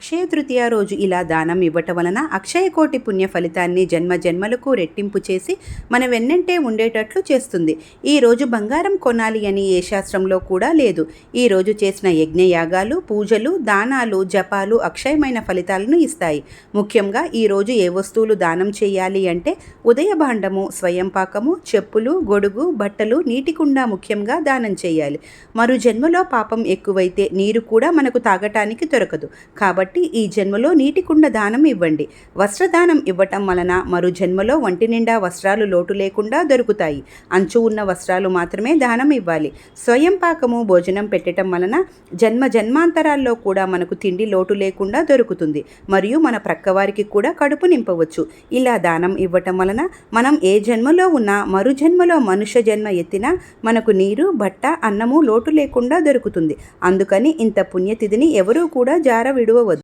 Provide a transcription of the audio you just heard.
అక్షయ తృతీయ రోజు ఇలా దానం ఇవ్వటం వలన అక్షయ కోటి పుణ్య ఫలితాన్ని జన్మ జన్మలకు రెట్టింపు చేసి మన వెన్నంటే ఉండేటట్లు చేస్తుంది. ఈ రోజు బంగారం కొనాలి అని ఏ శాస్త్రంలో కూడా లేదు. ఈ రోజు చేసిన యజ్ఞయాగాలు, పూజలు, దానాలు, జపాలు అక్షయమైన ఫలితాలను ఇస్తాయి. ముఖ్యంగా ఈ రోజు ఏ వస్తువులు దానం చేయాలి అంటే ఉదయ భాండము, స్వయం పాకము, చెప్పులు, గొడుగు, బట్టలు, నీటి కుండ ముఖ్యంగా దానం చేయాలి. మరు జన్మలో పాపం ఎక్కువైతే నీరు కూడా మనకు తాగటానికి దొరకదు. కాబట్టి ఈ జన్మలో నీటి కుండ దానం ఇవ్వండి. వస్త్రదానం ఇవ్వటం వలన మరు జన్మలో వంటి నిండా వస్త్రాలు లోటు లేకుండా దొరుకుతాయి. అంచు ఉన్న వస్త్రాలు మాత్రమే దానం ఇవ్వాలి. స్వయం పాకము భోజనం పెట్టడం వలన జన్మ జన్మాంతరాల్లో కూడా మనకు తిండి లోటు లేకుండా దొరుకుతుంది. మరియు మన ప్రక్కవారికి కూడా కడుపు నింపవచ్చు. ఇలా దానం ఇవ్వటం వలన మనం ఏ జన్మలో ఉన్నా మరు జన్మలో మనుష్య జన్మ ఎత్తినా మనకు నీరు, బట్ట, అన్నము లోటు లేకుండా దొరుకుతుంది. అందుకని ఇంత పుణ్యతిథిని ఎవరూ కూడా జార విడువవద్దు.